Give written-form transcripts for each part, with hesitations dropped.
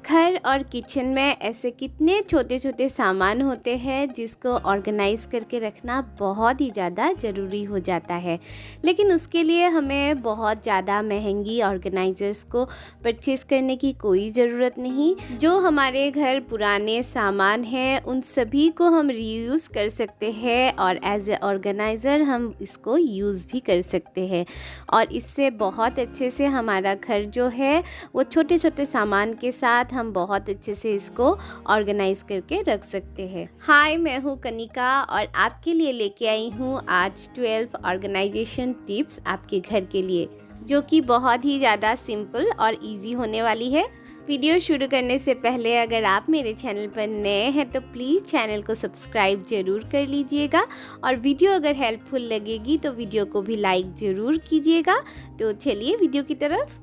घर और किचन में ऐसे कितने छोटे छोटे सामान होते हैं जिसको ऑर्गेनाइज़ करके रखना बहुत ही ज़्यादा ज़रूरी हो जाता है। लेकिन उसके लिए हमें बहुत ज़्यादा महंगी ऑर्गेनाइज़र्स को परचेज़ करने की कोई ज़रूरत नहीं। जो हमारे घर पुराने सामान हैं उन सभी को हम रीयूज़ कर सकते हैं और एज ए ऑर्गेनाइज़र हम इसको यूज़ भी कर सकते हैं और इससे बहुत अच्छे से हमारा घर जो है वो छोटे छोटे सामान के साथ हम बहुत अच्छे से इसको ऑर्गेनाइज़ करके रख सकते हैं। हाय, मैं हूँ कनिका और आपके लिए लेके आई हूँ आज 12 ऑर्गेनाइजेशन टिप्स आपके घर के लिए, जो कि बहुत ही ज़्यादा सिंपल और इजी होने वाली है। वीडियो शुरू करने से पहले अगर आप मेरे चैनल पर नए हैं तो प्लीज़ चैनल को सब्सक्राइब ज़रूर कर लीजिएगा और वीडियो अगर हेल्पफुल लगेगी तो वीडियो को भी लाइक ज़रूर कीजिएगा। तो चलिए वीडियो की तरफ।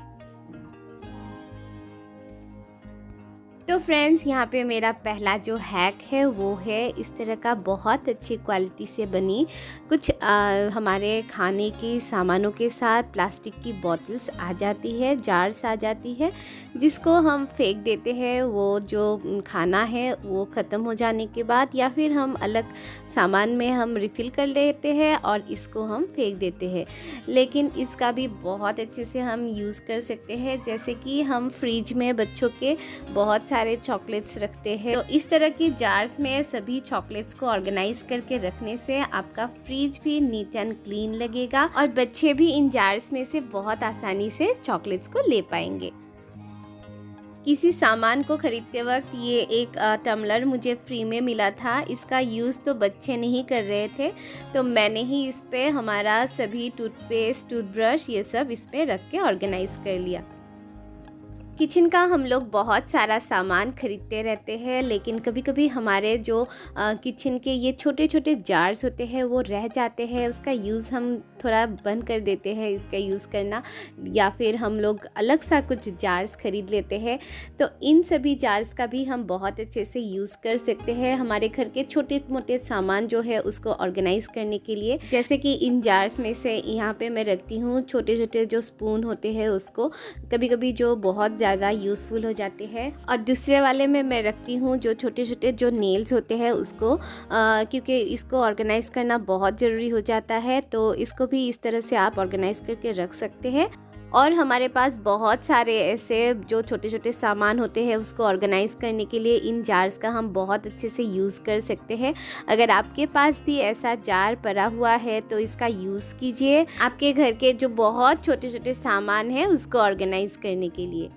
तो फ्रेंड्स, यहाँ पे मेरा पहला जो हैक है वो है इस तरह का बहुत अच्छी क्वालिटी से बनी कुछ हमारे खाने के सामानों के साथ प्लास्टिक की बॉटल्स आ जाती है, जार्स आ जाती है, जिसको हम फेंक देते हैं वो जो खाना है वो ख़त्म हो जाने के बाद, या फिर हम अलग सामान में हम रिफ़िल कर लेते हैं और इसको हम फेंक देते हैं। लेकिन इसका भी बहुत अच्छे से हम यूज़ कर सकते हैं। जैसे कि हम फ्रिज में बच्चों के बहुत सारे चॉकलेट्स रखते हैं, तो इस तरह की जार्स में सभी चॉकलेट्स को ऑर्गेनाइज करके रखने से आपका फ्रिज भी नीट एंड क्लीन लगेगा और बच्चे भी इन जार्स में से बहुत आसानी से चॉकलेट्स को ले पाएंगे। किसी सामान को ख़रीदते वक्त ये एक टम्बलर मुझे फ्री में मिला था। इसका यूज़ तो बच्चे नहीं कर रहे थे, तो मैंने ही इस पे हमारा सभी टूथपेस्ट, टूथब्रश ये सब इस पे रख के ऑर्गेनाइज कर लिया। किचन का हम लोग बहुत सारा सामान खरीदते रहते हैं, लेकिन कभी कभी हमारे जो किचन के ये छोटे छोटे जार्स होते हैं वो रह जाते हैं। उसका यूज़ हम थोड़ा बंद कर देते हैं इसका यूज़ करना, या फिर हम लोग अलग सा कुछ जार्स खरीद लेते हैं। तो इन सभी जार्स का भी हम बहुत अच्छे से यूज़ कर सकते हैं हमारे घर के छोटे मोटे सामान जो है उसको ऑर्गेनाइज़ करने के लिए। जैसे कि इन जार्स में से यहाँ पे मैं रखती हूँ छोटे छोटे जो स्पून होते हैं, उसको कभी कभी जो बहुत ज़्यादा यूज़फुल हो जाते हैं, और दूसरे वाले में मैं रखती हूँ जो छोटे छोटे जो नेल्स होते हैं उसको, क्योंकि इसको ऑर्गेनाइज़ करना बहुत ज़रूरी हो जाता है। तो इसको भी इस तरह से आप ऑर्गेनाइज़ करके रख सकते हैं। और हमारे पास बहुत सारे ऐसे जो छोटे छोटे सामान होते हैं उसको ऑर्गेनाइज़ करने के लिए इन जार्स का हम बहुत अच्छे से यूज़ कर सकते हैं। अगर आपके पास भी ऐसा जार पड़ा हुआ है तो इसका यूज़ कीजिए आपके घर के जो बहुत छोटे छोटे सामान हैं उसको ऑर्गेनाइज़ करने के लिए।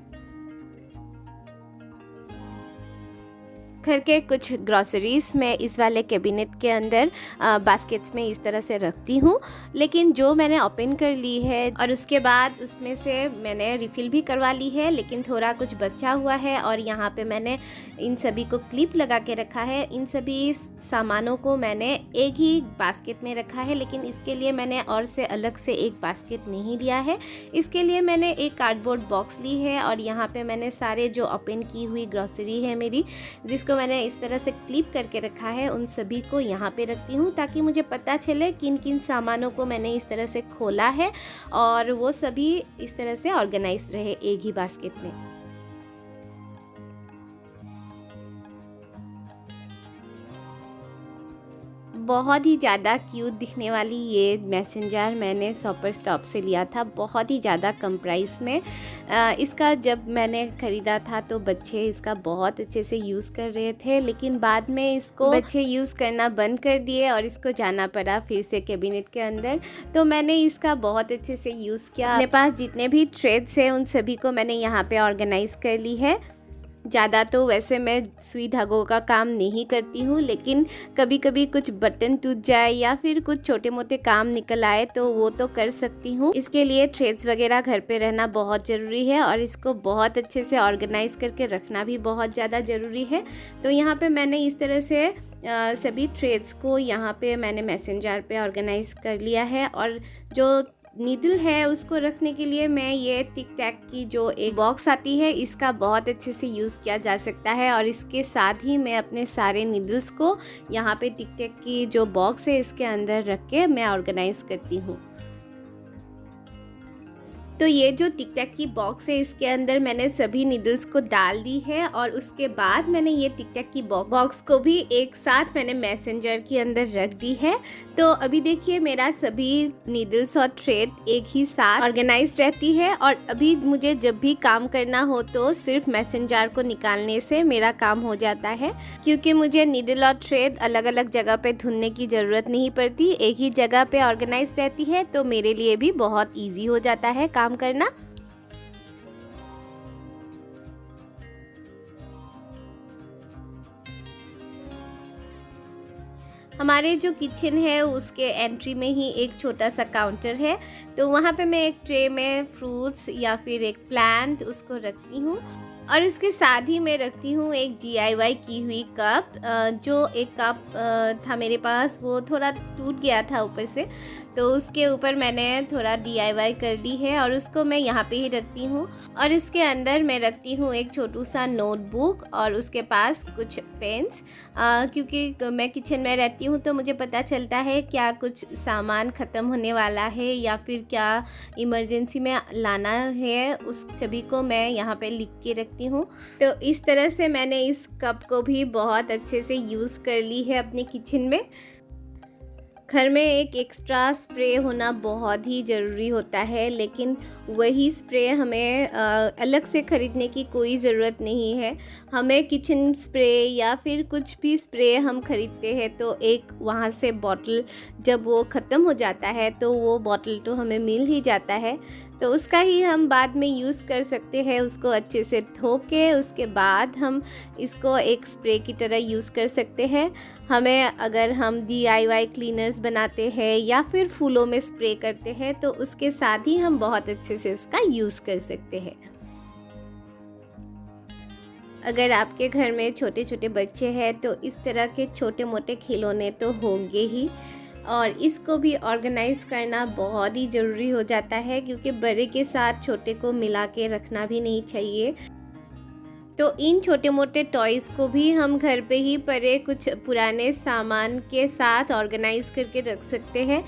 घर के कुछ ग्रॉसरीज़ मैं इस वाले कैबिनेट के अंदर बास्केट्स में इस तरह से रखती हूँ, लेकिन जो मैंने ओपन कर ली है और उसके बाद उसमें से मैंने रिफ़िल भी करवा ली है, लेकिन थोड़ा कुछ बचा हुआ है और यहाँ पे मैंने इन सभी को क्लिप लगा के रखा है। इन सभी सामानों को मैंने एक ही बास्केट में रखा है, लेकिन इसके लिए मैंने और से अलग से एक बास्केट नहीं लिया है। इसके लिए मैंने एक कार्डबोर्ड बॉक्स ली है और यहाँ पे मैंने सारे जो ओपन की हुई ग्रॉसरी है मेरी, जिसको मैंने इस तरह से क्लिप करके रखा है, उन सभी को यहाँ पे रखती हूँ ताकि मुझे पता चले किन किन सामानों को मैंने इस तरह से खोला है और वो सभी इस तरह से ऑर्गेनाइज रहे एक ही बास्केट में। बहुत ही ज़्यादा क्यूट दिखने वाली ये मैसन जार मैंने शॉपर स्टॉप से लिया था, बहुत ही ज़्यादा कम प्राइस में। इसका जब मैंने ख़रीदा था तो बच्चे इसका बहुत अच्छे से यूज़ कर रहे थे, लेकिन बाद में इसको बच्चे यूज़ करना बंद कर दिए और इसको जाना पड़ा फिर से कैबिनेट के अंदर। तो मैंने इसका बहुत अच्छे से यूज़ किया। मेरे पास जितने भी थ्रेड्स हैं उन सभी को मैंने यहाँ पे ऑर्गेनाइज़ कर ली है। ज़्यादा तो वैसे मैं सुई धागों का काम नहीं करती हूँ, लेकिन कभी कभी कुछ बटन टूट जाए या फिर कुछ छोटे मोटे काम निकल आए तो वो तो कर सकती हूँ। इसके लिए थ्रेड्स वगैरह घर पे रहना बहुत ज़रूरी है और इसको बहुत अच्छे से ऑर्गेनाइज़ करके रखना भी बहुत ज़्यादा ज़रूरी है। तो यहाँ पे मैंने इस तरह से सभी थ्रेड्स को यहाँ पे मैंने मैसन जार पे ऑर्गेनाइज़ कर लिया है। और जो नीडल है उसको रखने के लिए मैं ये टिक टैक की जो एक बॉक्स आती है इसका बहुत अच्छे से यूज़ किया जा सकता है, और इसके साथ ही मैं अपने सारे नीडल्स को यहाँ पे टिक टैक की जो बॉक्स है इसके अंदर रख के मैं ऑर्गेनाइज़ करती हूँ। तो ये जो टिक टैक की बॉक्स है इसके अंदर मैंने सभी नीडल्स को डाल दी है और उसके बाद मैंने ये टिक टैक की बॉक्स को भी एक साथ मैंने मैसेंजर के अंदर रख दी है। तो अभी देखिए मेरा सभी नीडल्स और थ्रेड एक ही साथ ऑर्गेनाइज रहती है और अभी मुझे जब भी काम करना हो तो सिर्फ मैसेंजर को निकालने से मेरा काम हो जाता है, क्योंकि मुझे नीडल और थ्रेड अलग अलग जगह पे ढूंढने की ज़रूरत नहीं पड़ती, एक ही जगह पे ऑर्गेनाइज रहती है। तो मेरे लिए भी बहुत ईजी हो जाता है काम करना। हमारे जो किचन है उसके एंट्री में ही एक छोटा सा काउंटर है, तो वहाँ पे मैं एक ट्रे में फ्रूट्स या फिर एक प्लांट उसको रखती हूँ और उसके साथ ही मैं रखती हूँ एक DIY की हुई कप। जो एक कप था मेरे पास वो थोड़ा टूट गया था ऊपर से, तो उसके ऊपर मैंने थोड़ा DIY कर ली है और उसको मैं यहाँ पे ही रखती हूँ। और इसके अंदर मैं रखती हूँ एक छोटू सा नोटबुक और उसके पास कुछ पेन्स, क्योंकि मैं किचन में रहती हूँ तो मुझे पता चलता है क्या कुछ सामान ख़त्म होने वाला है या फिर क्या इमरजेंसी में लाना है, उस सभी को मैं यहाँ पे लिख के रखती हूँ। तो इस तरह से मैंने इस कप को भी बहुत अच्छे से यूज़ कर ली है अपने किचन में। घर में एक एक्स्ट्रा स्प्रे होना बहुत ही ज़रूरी होता है, लेकिन वही स्प्रे हमें अलग से ख़रीदने की कोई ज़रूरत नहीं है। हमें किचन स्प्रे या फिर कुछ भी स्प्रे हम ख़रीदते हैं तो एक वहाँ से बॉटल जब वो ख़त्म हो जाता है तो वो बॉटल तो हमें मिल ही जाता है, तो उसका ही हम बाद में यूज़ कर सकते हैं। उसको अच्छे से धो के उसके बाद हम इसको एक स्प्रे की तरह यूज़ कर सकते हैं। हमें अगर हम DIY क्लीनर्स बनाते हैं या फिर फूलों में स्प्रे करते हैं तो उसके साथ ही हम बहुत अच्छे से उसका यूज़ कर सकते हैं। अगर आपके घर में छोटे छोटे बच्चे हैं तो इस तरह के छोटे मोटे खिलौने तो होंगे ही, और इसको भी ऑर्गेनाइज़ करना बहुत ही ज़रूरी हो जाता है, क्योंकि बड़े के साथ छोटे को मिला के रखना भी नहीं चाहिए। तो इन छोटे मोटे टॉयज़ को भी हम घर पे ही पड़े कुछ पुराने सामान के साथ ऑर्गेनाइज़ करके रख सकते हैं।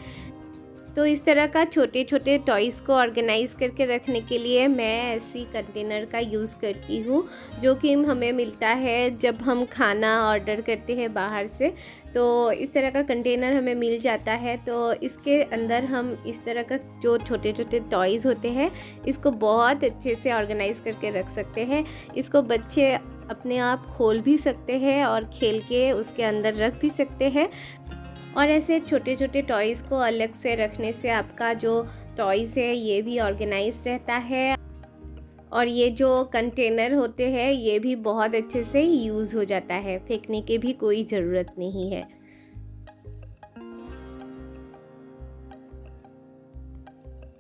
तो इस तरह का छोटे छोटे टॉयज़ को ऑर्गेनाइज़ करके रखने के लिए मैं ऐसी कंटेनर का यूज़ करती हूँ, जो कि हमें मिलता है जब हम खाना ऑर्डर करते हैं बाहर से। तो इस तरह का कंटेनर हमें मिल जाता है, तो इसके अंदर हम इस तरह का जो छोटे छोटे टॉयज़ होते हैं इसको बहुत अच्छे से ऑर्गेनाइज़ करके रख सकते हैं। इसको बच्चे अपने आप खोल भी सकते हैं और खेल के उसके अंदर रख भी सकते हैं। और ऐसे छोटे छोटे टॉयज़ को अलग से रखने से आपका जो टॉयज़ है ये भी ऑर्गेनाइज रहता है, और ये जो कंटेनर होते हैं ये भी बहुत अच्छे से यूज़ हो जाता है, फेंकने की भी कोई ज़रूरत नहीं है।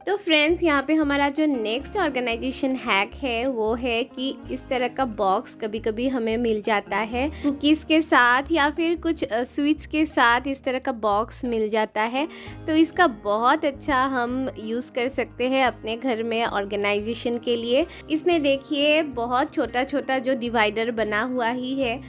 तो फ्रेंड्स, यहाँ पे हमारा जो नेक्स्ट ऑर्गेनाइजेशन हैक है वो है कि इस तरह का बॉक्स कभी कभी हमें मिल जाता है कुकीज़ के साथ या फिर कुछ स्वीट्स के साथ, इस तरह का बॉक्स मिल जाता है। तो इसका बहुत अच्छा हम यूज़ कर सकते हैं अपने घर में ऑर्गेनाइजेशन के लिए। इसमें देखिए बहुत छोटा छोटा जो डिवाइडर बना हुआ ही है,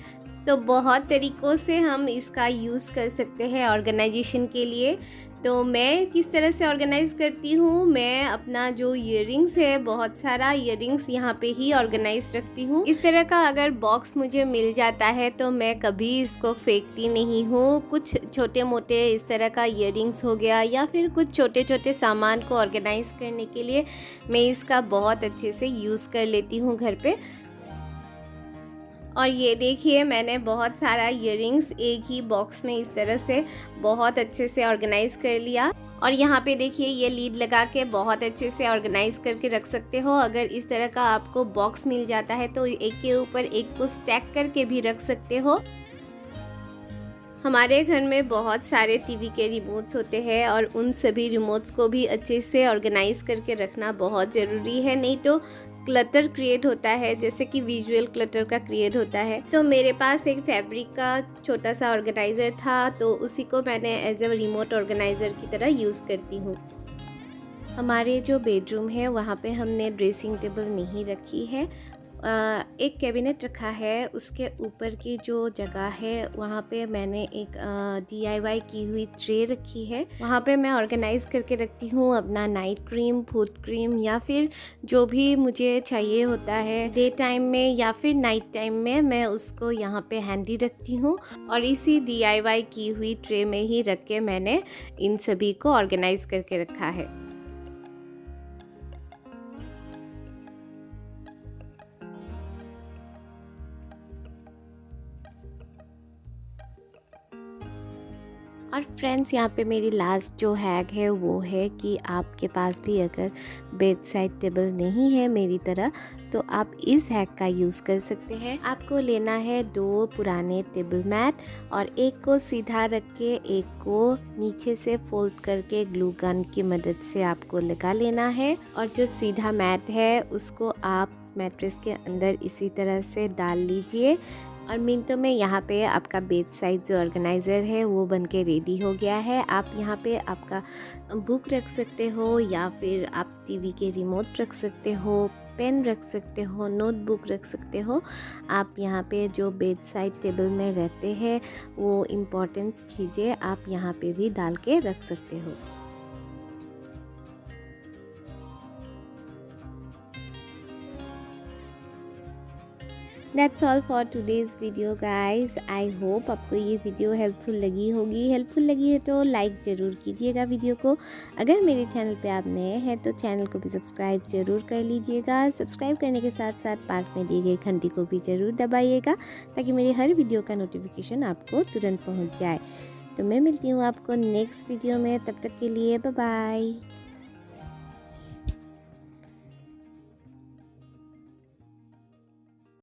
तो बहुत तरीक़ों से हम इसका यूज़ कर सकते हैं ऑर्गेनाइजेशन के लिए। तो मैं किस तरह से ऑर्गेनाइज़ करती हूँ, मैं अपना जो ईयरिंग्स है बहुत सारा ईयरिंग्स यहाँ पे ही ऑर्गेनाइज रखती हूँ। इस तरह का अगर बॉक्स मुझे मिल जाता है तो मैं कभी इसको फेंकती नहीं हूँ। कुछ छोटे मोटे इस तरह का ईयरिंग्स हो गया या फिर कुछ छोटे छोटे सामान को ऑर्गेनाइज़ करने के लिए मैं इसका बहुत अच्छे से यूज़ कर लेती हूँ घर पे। और ये देखिए मैंने बहुत सारा ईयरिंग्स एक ही बॉक्स में इस तरह से बहुत अच्छे से ऑर्गेनाइज़ कर लिया। और यहाँ पे देखिए ये लीड लगा के बहुत अच्छे से ऑर्गेनाइज़ करके रख सकते हो। अगर इस तरह का आपको बॉक्स मिल जाता है तो एक के ऊपर एक को स्टैक करके भी रख सकते हो। हमारे घर में बहुत सारे टीवी के रिमोट्स होते हैं और उन सभी रिमोट्स को भी अच्छे से ऑर्गेनाइज़ करके रखना बहुत ज़रूरी है, नहीं तो क्लटर क्रिएट होता है, जैसे कि विजुअल क्लटर का क्रिएट होता है। तो मेरे पास एक फैब्रिक का छोटा सा ऑर्गेनाइज़र था, तो उसी को मैंने एज ए रिमोट ऑर्गेनाइज़र की तरह यूज़ करती हूँ। हमारे जो बेडरूम है वहाँ पे हमने ड्रेसिंग टेबल नहीं रखी है, एक कैबिनेट रखा है, उसके ऊपर की जो जगह है वहाँ पे मैंने एक DIY की हुई ट्रे रखी है। वहाँ पे मैं ऑर्गेनाइज़ करके रखती हूँ अपना नाइट क्रीम, फुट क्रीम या फिर जो भी मुझे चाहिए होता है डे टाइम में या फिर नाइट टाइम में, मैं उसको यहाँ पे हैंडी रखती हूँ। और इसी DIY की हुई ट्रे में ही रख के मैंने इन सभी को ऑर्गेनाइज़ करके रखा है। और फ्रेंड्स, यहाँ पे मेरी लास्ट जो हैक है वो है कि आपके पास भी अगर बेड साइड टेबल नहीं है मेरी तरह, तो आप इस हैक का यूज़ कर सकते हैं। आपको लेना है 2 पुराने टेबल मैट और एक को सीधा रख के एक को नीचे से फोल्ड करके ग्लू गन की मदद से आपको लगा लेना है। और जो सीधा मैट है उसको आप मैट्रेस के अंदर इसी तरह से डाल लीजिए। और मिनटों में यहाँ पे आपका बेड साइड जो ऑर्गेनाइज़र है वो बन के रेडी हो गया है। आप यहाँ पे आपका बुक रख सकते हो या फिर आप टीवी के रिमोट रख सकते हो, पेन रख सकते हो, नोटबुक रख सकते हो। आप यहाँ पे जो बेड साइड टेबल में रहते हैं वो इम्पोर्टेंस चीज़ें आप यहाँ पे भी डाल के रख सकते हो। That's all for today's video guys. I hope आपको ये वीडियो हेल्पफुल लगी होगी। हेल्पफुल लगी है तो लाइक ज़रूर कीजिएगा वीडियो को। अगर मेरे चैनल पे आप नए हैं तो चैनल को भी सब्सक्राइब ज़रूर कर लीजिएगा। सब्सक्राइब करने के साथ साथ पास में दिए गए घंटी को भी ज़रूर दबाइएगा ताकि मेरी हर वीडियो का नोटिफिकेशन आपको तुरंत पहुँच जाए। तो मैं मिलती हूँ आपको नेक्स्ट वीडियो में, तब तक के लिए बाय बाय।